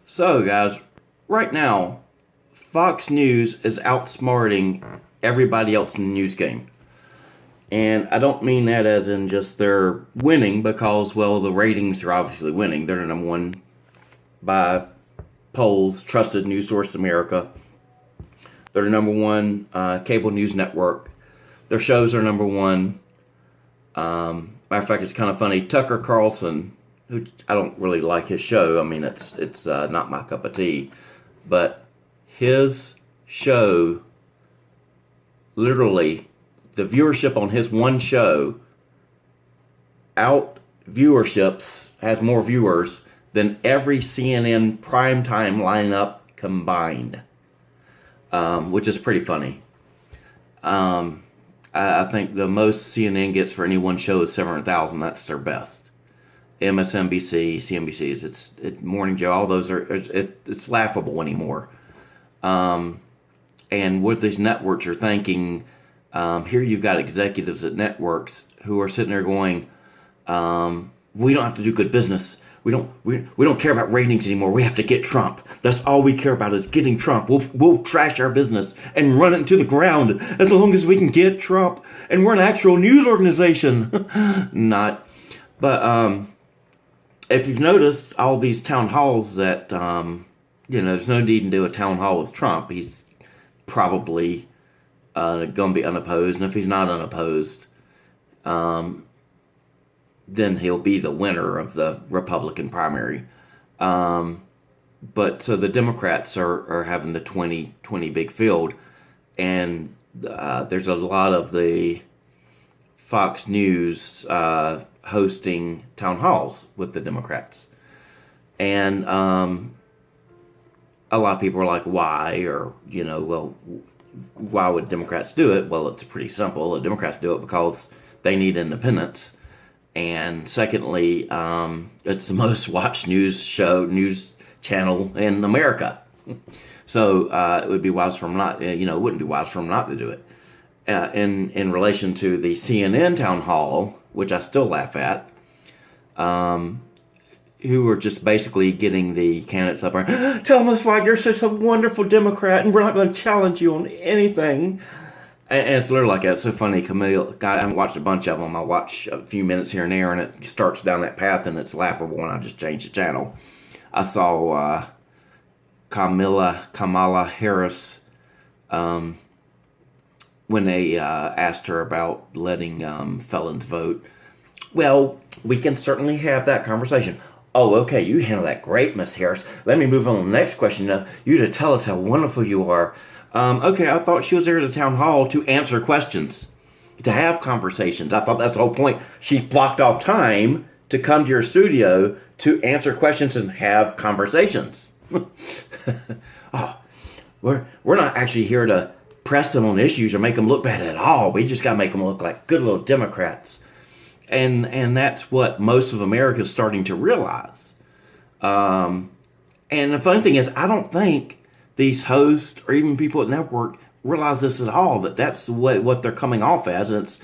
So, guys, right now, Fox News is outsmarting everybody else in the news game. And I don't mean that as in just they're winning because, well, the ratings are obviously winning. They're the number one by polls, trusted news source in America. They're the number one cable news network. Their shows are number one. Matter of fact, it's kind of funny. Tucker Carlson, who I don't really like his show. I mean, it's not my cup of tea. But his show, literally, the viewership on his one show has more viewers than every CNN primetime lineup combined, which is pretty funny. I think the most CNN gets for any one show is 700,000. That's their best. MSNBC, CNBC, it's Morning Joe. All those it's laughable anymore. And what these networks are thinking, here you've got executives at networks who are sitting there going, we don't have to do good business. We don't care about ratings anymore. We have to get Trump. That's all we care about is getting Trump. We'll trash our business and run it into the ground as long as we can get Trump. And we're an actual news organization. Not. But if you've noticed all these town halls that, there's no need to do a town hall with Trump. He's probably going to be unopposed. And if he's not unopposed, then he'll be the winner of the Republican primary. But so the Democrats are having the 20 big field, and there's a lot of the Fox News hosting town halls with the Democrats. And a lot of people are like, why? Or, why would Democrats do it? Well, it's pretty simple. The Democrats do it because they need independence. And secondly, it's the most watched news channel in America. So it would be wise for them not, it wouldn't be wise for them not to do it. In relation to the CNN town hall, which I still laugh at, who are just basically getting the candidates up there, tell us why you're such a wonderful Democrat and we're not going to challenge you on anything. And it's literally like that. It's so funny. Camille, I haven't watched a bunch of them. I watch a few minutes here and there, and it starts down that path, and it's laughable, and I just changed the channel. I saw Kamala Harris when they asked her about letting felons vote. Well, we can certainly have that conversation. Oh, okay, you handle that great, Miss Harris. Let me move on to the next question. Now, you to tell us how wonderful you are. Okay, I thought she was there at the town hall to answer questions, to have conversations. I thought that's the whole point. She blocked off time to come to your studio to answer questions and have conversations. Oh, we're not actually here to press them on issues or make them look bad at all. We just got to make them look like good little Democrats. And that's what most of America is starting to realize. And the funny thing is, I don't think these hosts or even people at network realize this at all, that's what they're coming off as. And it's,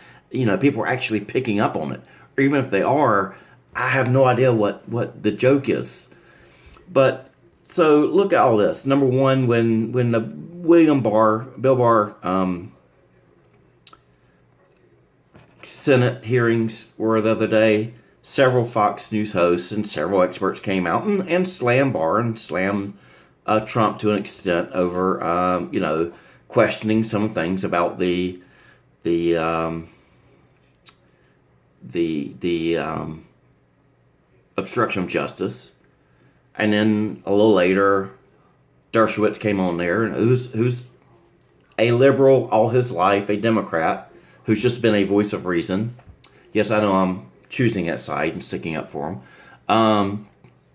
people are actually picking up on it. Or even if they are, I have no idea what the joke is. But so look at all this. Number one, when the Bill Barr Senate hearings were the other day, several Fox News hosts and several experts came out and slammed Barr and slammed Trump to an extent over, questioning some things about the obstruction of justice. And then a little later, Dershowitz came on there, and who's a liberal all his life, a Democrat, who's just been a voice of reason. Yes, I know I'm choosing that side and sticking up for him.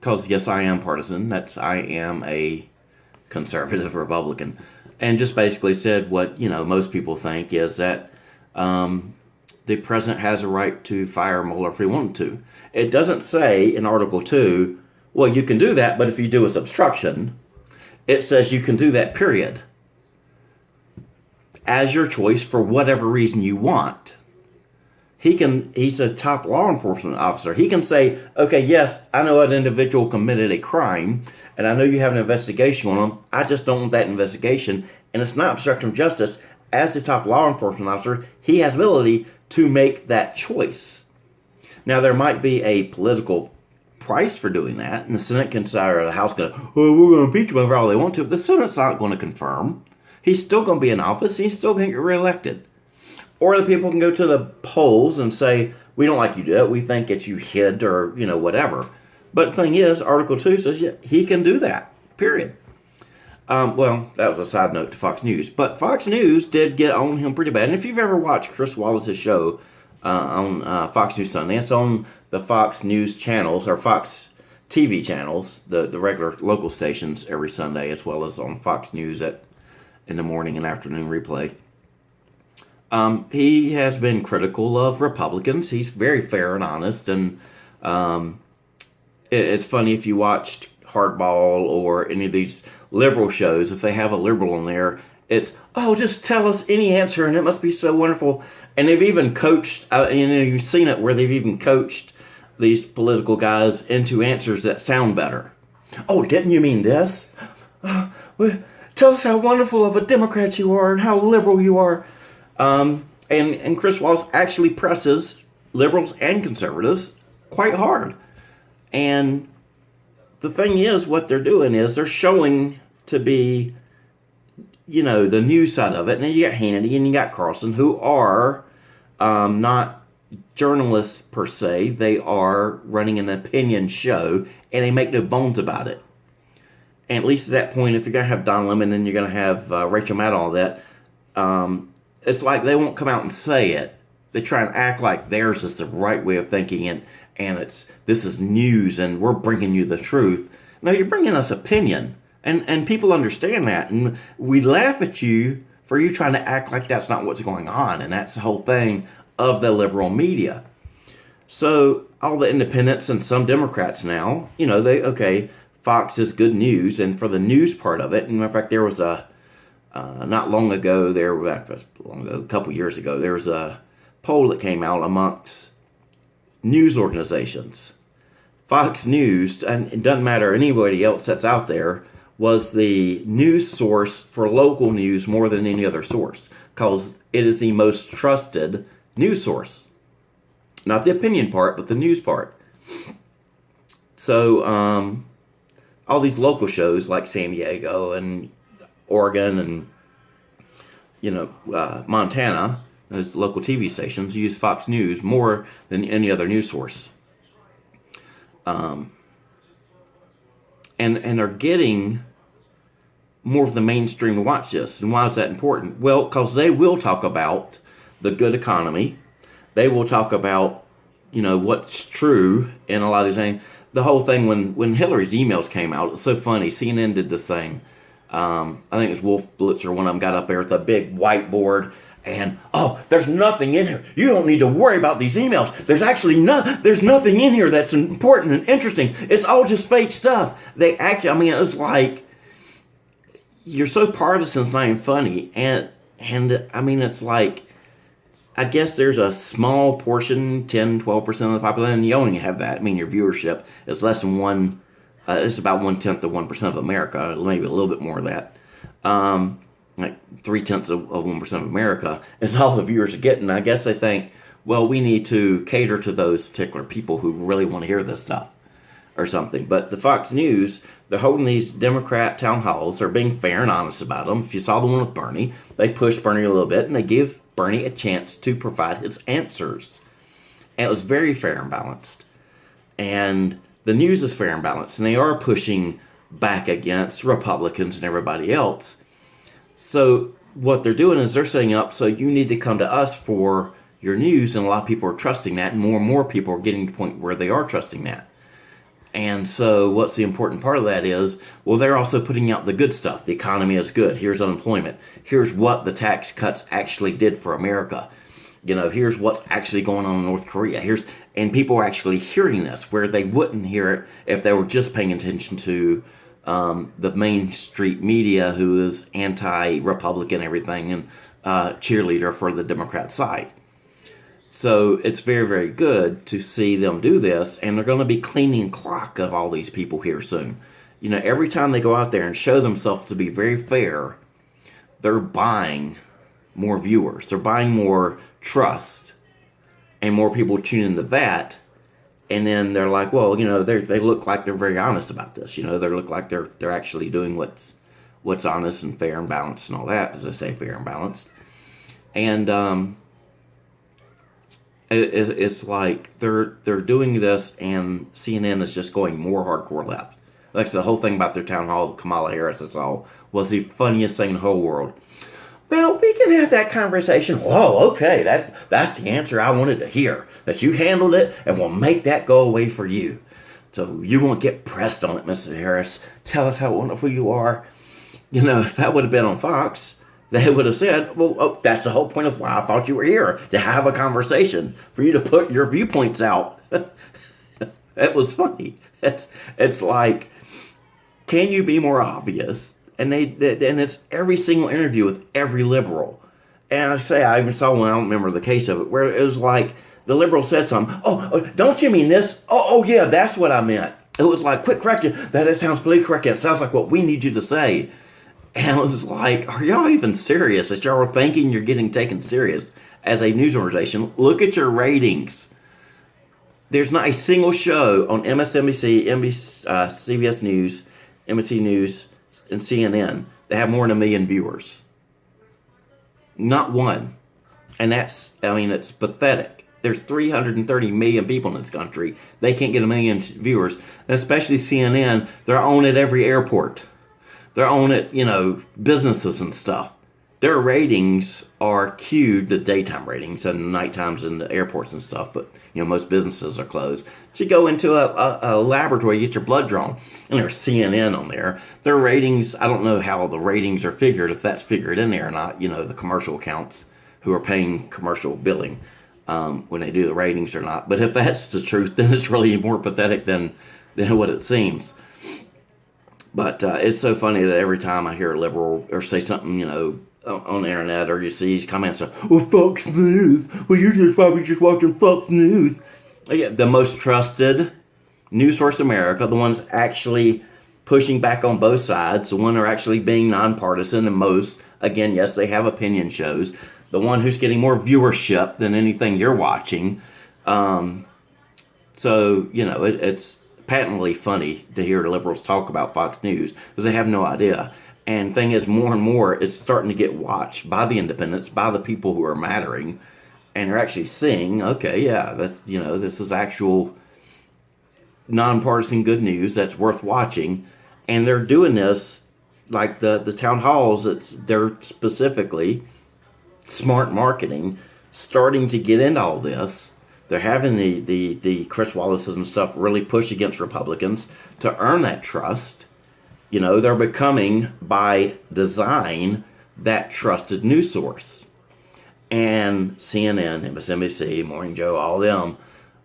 Because, yes, I am partisan. I am a conservative Republican. And just basically said what, most people think is that the president has a right to fire Mueller if he wanted to. It doesn't say in Article 2, well, you can do that, but if you do it's obstruction. It says you can do that, period. As your choice for whatever reason you want. he's a top law enforcement officer. He can say, okay, yes, I know an individual committed a crime, and I know you have an investigation on them. I just don't want that investigation, and it's not obstruction of justice. As the top law enforcement officer, he has ability to make that choice. Now, there might be a political price for doing that, and the Senate can decide, or the House can, oh, we're going to impeach him over all they want to. But the Senate's not going to confirm. He's still going to be in office. He's still going to get reelected. Or the people can go to the polls and say, we don't like you do it. We think that you hid or, whatever. But the thing is, Article 2 says he can do that, period. Well, that was a side note to Fox News. But Fox News did get on him pretty bad. And if you've ever watched Chris Wallace's show on Fox News Sunday, it's on the Fox News channels, or Fox TV channels, the regular local stations every Sunday, as well as on Fox News in the morning and afternoon replay. He has been critical of Republicans. He's very fair and honest. And it's funny, if you watched Hardball or any of these liberal shows, if they have a liberal in there, it's, oh, just tell us any answer and it must be so wonderful. And they've even coached, you've seen it where they've even coached these political guys into answers that sound better. Oh, didn't you mean this? Tell us how wonderful of a Democrat you are and how liberal you are. And Chris Wallace actually presses liberals and conservatives quite hard. And the thing is, what they're doing is they're showing to be, the news side of it. And then you got Hannity and you got Carlson, who are not journalists per se. They are running an opinion show, and they make no bones about it. And at least at that point, if you're going to have Don Lemon and you're going to have Rachel Maddow, all that, it's like they won't come out and say it. They try and act like theirs is the right way of thinking, and this is news, and we're bringing you the truth. No, you're bringing us opinion, and people understand that, and we laugh at you for you trying to act like that's not what's going on, and that's the whole thing of the liberal media. So all the independents and some Democrats now, Fox is good news, and for the news part of it, and in fact, there was a not long ago, a couple years ago, there was a poll that came out amongst news organizations. Fox News, and it doesn't matter anybody else that's out there, was the news source for local news more than any other source, because it is the most trusted news source. Not the opinion part, but the news part. So, all these local shows like San Diego and Oregon and, Montana, those local TV stations use Fox News more than any other news source. And are getting more of the mainstream to watch this. And why is that important? Well, because they will talk about the good economy. They will talk about, what's true in a lot of these things. The whole thing when Hillary's emails came out, it's so funny. CNN did this thing. I think it was Wolf Blitzer, one of them got up there with a big whiteboard and, there's nothing in here. You don't need to worry about these emails. There's actually there's nothing in here that's important and interesting. It's all just fake stuff. It's like, you're so partisan, it's not even funny. And it's like, I guess there's a small portion, 10, 12% of the population, and you only have that. Your viewership is less than it's about 1/10 of 1% of America, maybe a little bit more of that. Like 0.3% of 1% of America is all the viewers are getting. I guess they think, well, we need to cater to those particular people who really want to hear this stuff or something. But the Fox News, they're holding these Democrat town halls. They're being fair and honest about them. If you saw the one with Bernie, they pushed Bernie a little bit, and they give Bernie a chance to provide his answers. And it was very fair and balanced. And the news is fair and balanced, and they are pushing back against Republicans and everybody else. So what they're doing is they're setting up, so you need to come to us for your news, and a lot of people are trusting that, and more people are getting to the point where they are trusting that. And so what's the important part of that is, well, they're also putting out the good stuff. The economy is good. Here's unemployment. Here's what the tax cuts actually did for America. Here's what's actually going on in North Korea. And people are actually hearing this, where they wouldn't hear it if they were just paying attention to the main street media, who is anti-Republican everything and cheerleader for the Democrat side. So it's very, very good to see them do this, and they're going to be cleaning clock of all these people here soon. You know, every time they go out there and show themselves to be very fair, they're buying more viewers. They're buying more trust, and more people tune into that. And then they're like, well, you know, they look like they're very honest about this. You know, they look like they're actually doing what's honest and fair and balanced and all that, as I say, fair and balanced. And it's like they're doing this, and CNN is just going more hardcore left. Like the whole thing about their town hall, Kamala Harris, it's all was the funniest thing in the whole world. Well, we can have that conversation. Oh, okay, that's the answer I wanted to hear. That you handled it, and we'll make that go away for you. So you won't get pressed on it, Mrs. Harris. Tell us how wonderful you are. You know, if that would have been on Fox, they would have said, well, oh, that's the whole point of why I thought you were here, to have a conversation, for you to put your viewpoints out. It was funny. It's like, can you be more obvious? And it's every single interview with every liberal. And I even saw one, I don't remember the case of it, where it was like, the liberal said something, oh, don't you mean this? Oh, yeah, that's what I meant. It was like, quick correction, that sounds politically correct, it sounds like what we need you to say. And it was like, are y'all even serious? That y'all are thinking you're getting taken serious as a news organization? Look at your ratings. There's not a single show on MSNBC, CBS News, NBC News, and CNN that have more than 1 million viewers. Not one. And it's pathetic. There's 330 million people in this country. They can't get 1 million viewers. And especially CNN, they're on at every airport. They're on at, businesses and stuff. Their ratings are queued, the daytime ratings, and night times in the airports and stuff, but, most businesses are closed. So you go into a laboratory, you get your blood drawn, and there's CNN on there. Their ratings, I don't know how the ratings are figured, if that's figured in there or not, the commercial accounts who are paying commercial billing when they do the ratings or not. But if that's the truth, then it's really more pathetic than what it seems. But it's so funny that every time I hear a liberal or say something, on the internet, or you see these comments of, oh, Fox News, well, you're just probably just watching Fox News. Yeah, the most trusted news source in America, the ones actually pushing back on both sides, the one who are actually being nonpartisan, and most, again, yes, they have opinion shows, the one who's getting more viewership than anything you're watching. So, it's patently funny to hear liberals talk about Fox News because they have no idea. And thing is, more and more, it's starting to get watched by the independents, by the people who are mattering, and they're actually seeing, okay, yeah, that's this is actual nonpartisan good news that's worth watching, and they're doing this like the town halls. They're specifically smart marketing, starting to get into all this. They're having the Chris Wallaces and stuff really push against Republicans to earn that trust. They're becoming, by design, that trusted news source. And CNN, MSNBC, Morning Joe, all them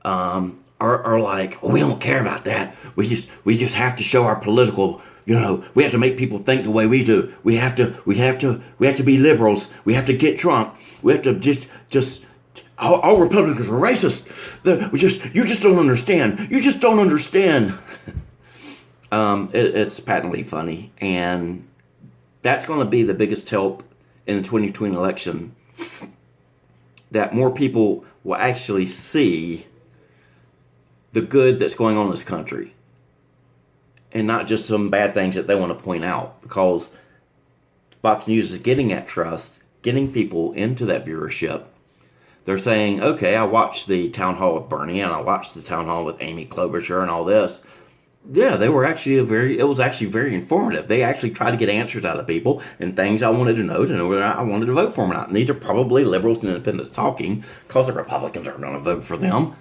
are like, we don't care about that. We just have to show our political, we have to make people think the way we do. We have to be liberals. We have to get Trump. We have to just all Republicans are racist. You just don't understand. You just don't understand. It's patently funny, and that's going to be the biggest help in the 2020 election, that more people will actually see the good that's going on in this country, and not just some bad things that they want to point out, because Fox News is getting that trust, getting people into that viewership. They're saying, okay, I watched the town hall with Bernie, and I watched the town hall with Amy Klobuchar and all this. Yeah, it was actually very informative. They actually tried to get answers out of people and things I wanted to know whether I wanted to vote for them or not. And these are probably liberals and independents talking, because the Republicans aren't going to vote for them.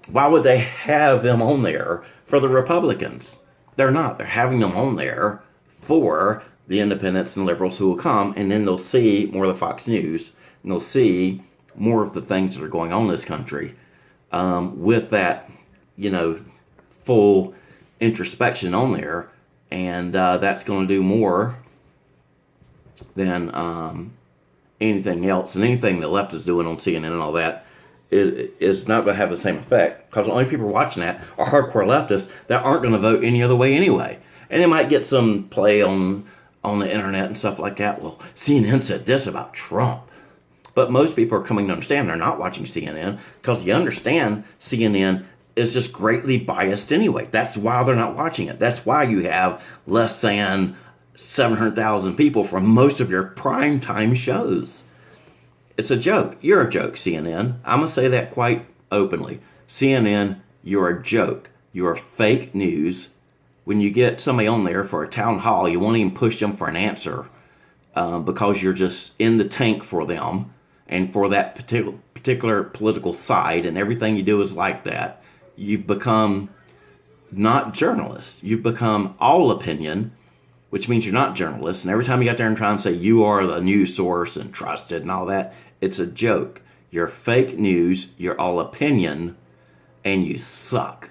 Why would they have them on there for the Republicans? They're not. They're having them on there for the independents and liberals who will come, and then they'll see more of the Fox News, and they'll see more of the things that are going on in this country with that, full introspection on there, and that's going to do more than anything else, and anything the left is doing on CNN and all that it is not going to have the same effect, because the only people watching that are hardcore leftists that aren't going to vote any other way anyway. And it might get some play on the internet and stuff like that. Well, CNN said this about Trump. But most people are coming to understand they're not watching CNN, because you understand CNN is just greatly biased anyway. That's why they're not watching it. That's why you have less than 700,000 people for most of your primetime shows. It's a joke. You're a joke, CNN. I'm going to say that quite openly. CNN, you're a joke. You're fake news. When you get somebody on there for a town hall, you won't even push them for an answer because you're just in the tank for them and for that particular political side, and everything you do is like that. You've become not journalists. You've become all opinion, which means you're not journalists. And every time you get there and try and say you are the news source and trusted and all that, it's a joke. You're fake news, you're all opinion, and you suck.